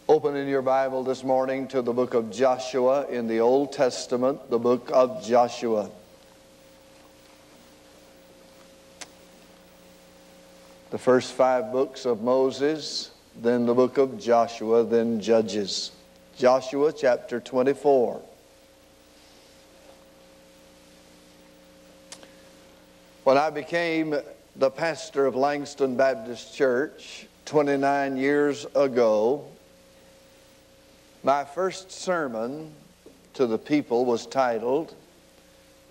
Open in your Bible this morning to the book of Joshua in the Old Testament, the book of Joshua. The first 5 books of Moses, then the book of Joshua, then Judges. Joshua chapter 24. When I became the pastor of Langston Baptist Church 29 years ago, my first sermon to the people was titled,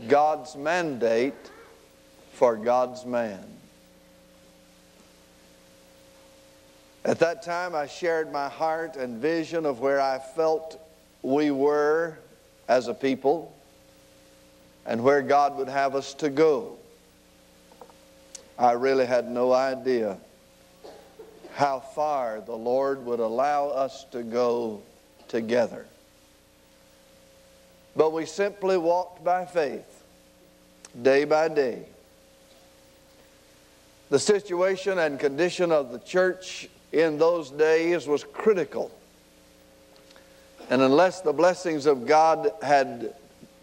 God's Mandate for God's Man. At that time, I shared my heart and vision of where I felt we were as a people and where God would have us to go. I really had no idea how far the Lord would allow us to go together. But we simply walked by faith, day by day. The situation and condition of the church in those days was critical. And unless the blessings of God had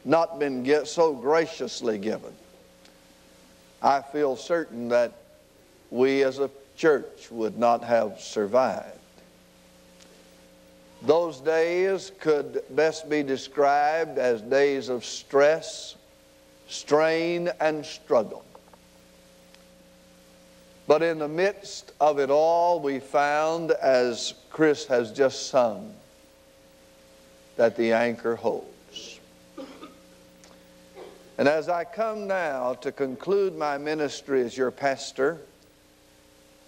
not been so graciously given, I feel certain that we as a church would not have survived. Those days could best be described as days of stress, strain, and struggle. But in the midst of it all, we found, as Chris has just sung, that the anchor holds. And as I come now to conclude my ministry as your pastor,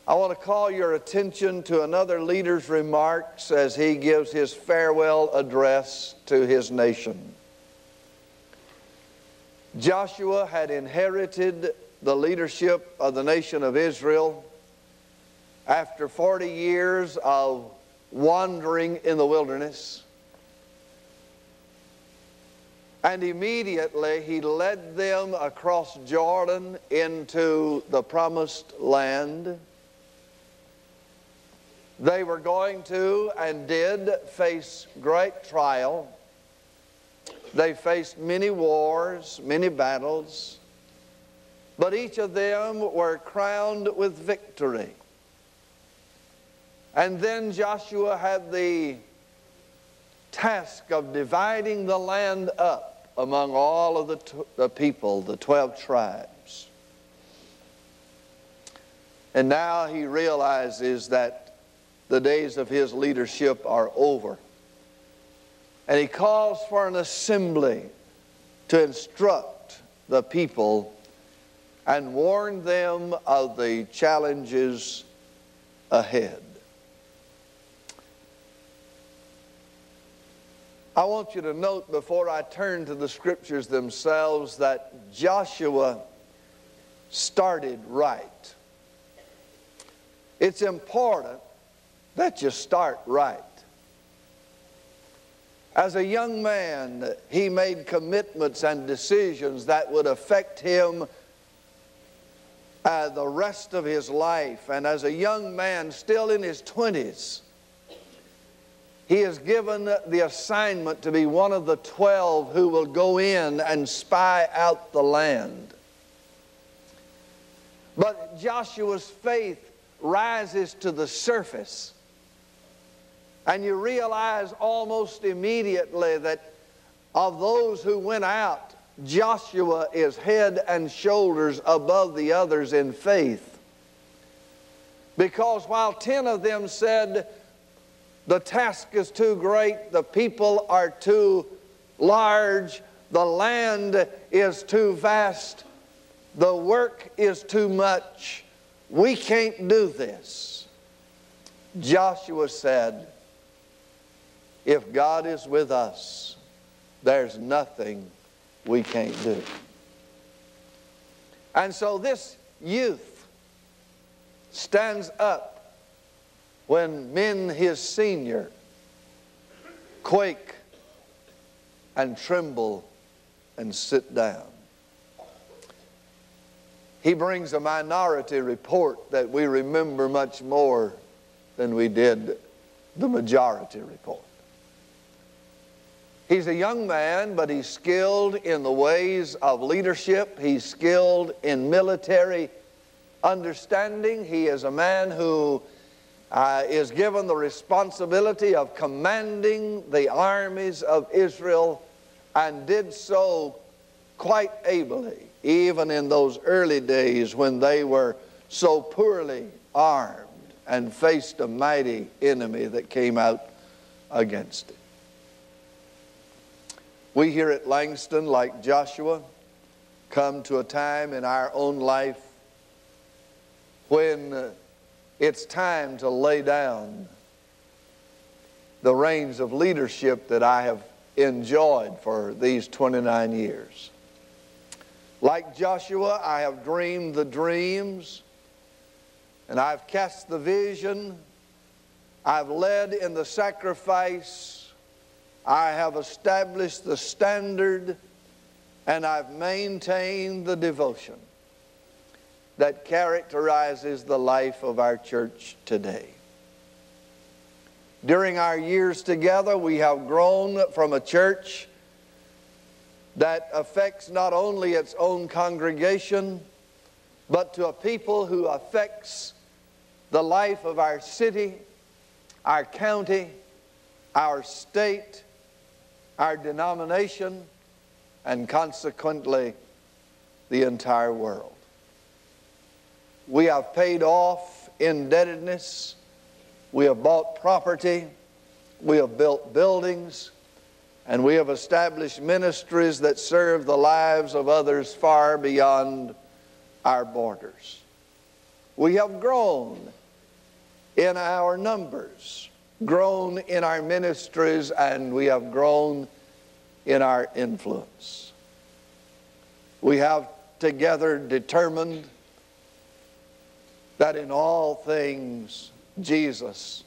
I want to call your attention to another leader's remarks as he gives his farewell address to his nation. Joshua had inherited the leadership of the nation of Israel after 40 years of wandering in the wilderness. And immediately he led them across Jordan into the promised land. They were going to and did face great trial. They faced many wars, many battles, but each of them were crowned with victory. And then Joshua had the task of dividing the land up among all of the people, the 12 tribes. And now he realizes that the days of his leadership are over. And he calls for an assembly to instruct the people and warn them of the challenges ahead. I want you to note before I turn to the scriptures themselves that Joshua started right. It's important that you start right. As a young man, he made commitments and decisions that would affect him the rest of his life. And as a young man, still in his 20s, he is given the assignment to be one of the 12 who will go in and spy out the land. But Joshua's faith rises to the surface. And you realize almost immediately that of those who went out, Joshua is head and shoulders above the others in faith. Because while 10 of them said, the task is too great, the people are too large, the land is too vast, the work is too much, we can't do this, Joshua said, if God is with us, there's nothing we can't do. And so this youth stands up when men his senior quake and tremble and sit down. He brings a minority report that we remember much more than we did the majority report. He's a young man, but he's skilled in the ways of leadership. He's skilled in military understanding. He is a man who is given the responsibility of commanding the armies of Israel, and did so quite ably, even in those early days when they were so poorly armed and faced a mighty enemy that came out against it. We here at Langston, like Joshua, come to a time in our own life when it's time to lay down the reins of leadership that I have enjoyed for these 29 years. Like Joshua, I have dreamed the dreams, and I've cast the vision. I've led in the sacrifice. I have established the standard, and I've maintained the devotion that characterizes the life of our church today. During our years together, we have grown from a church that affects not only its own congregation, but to a people who affects the life of our city, our county, our state, our denomination, and consequently the entire world. We have paid off indebtedness. We have bought property. We have built buildings. And we have established ministries that serve the lives of others far beyond our borders. We have grown in our numbers, grown in our ministries, and we have grown in our influence. We have together determined that in all things Jesus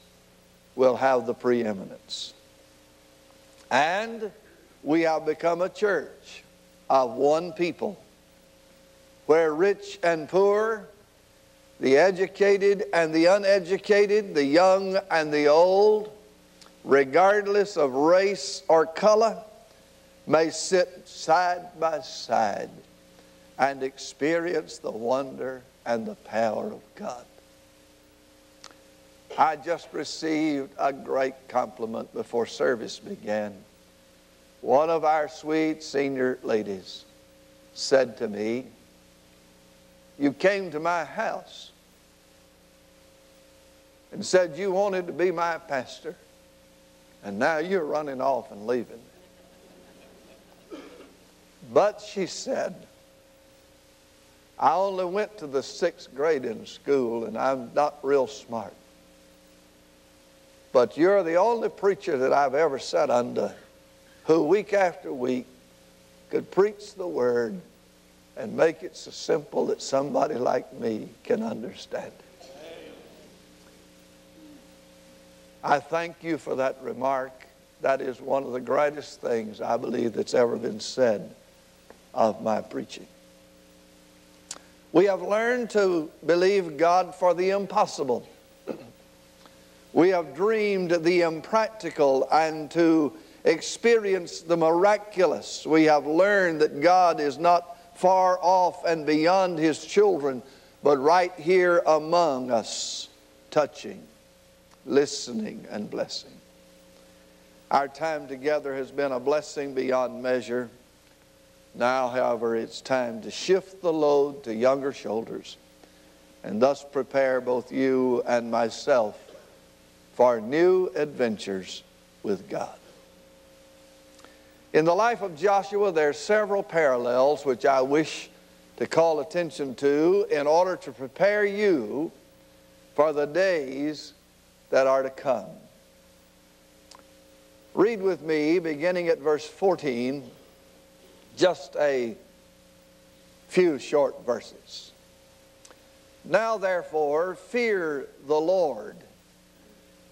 will have the preeminence. And we have become a church of one people, where rich and poor, the educated and the uneducated, the young and the old, regardless of race or color, may sit side by side and experience the wonder and the power of God. I just received a great compliment before service began. One of our sweet senior ladies said to me, "You came to my house and said you wanted to be my pastor, and now you're running off and leaving." But she said, "I only went to the 6th grade in school, and I'm not real smart. But you're the only preacher that I've ever sat under who week after week could preach the word and make it so simple that somebody like me can understand it." I thank you for that remark. That is one of the greatest things I believe that's ever been said of my preaching. We have learned to believe God for the impossible. We have dreamed the impractical and to experience the miraculous. We have learned that God is not far off and beyond His children, but right here among us, touching, listening, and blessing. Our time together has been a blessing beyond measure. Now, however, it's time to shift the load to younger shoulders and thus prepare both you and myself for new adventures with God. In the life of Joshua, there are several parallels which I wish to call attention to in order to prepare you for the days that are to come. Read with me, beginning at verse 14, just a few short verses. "Now therefore, fear the Lord,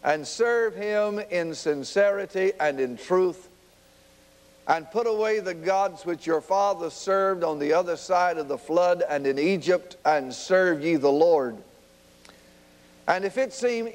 and serve Him in sincerity and in truth, and put away the gods which your fathers served on the other side of the flood and in Egypt, and serve ye the Lord. And if it seem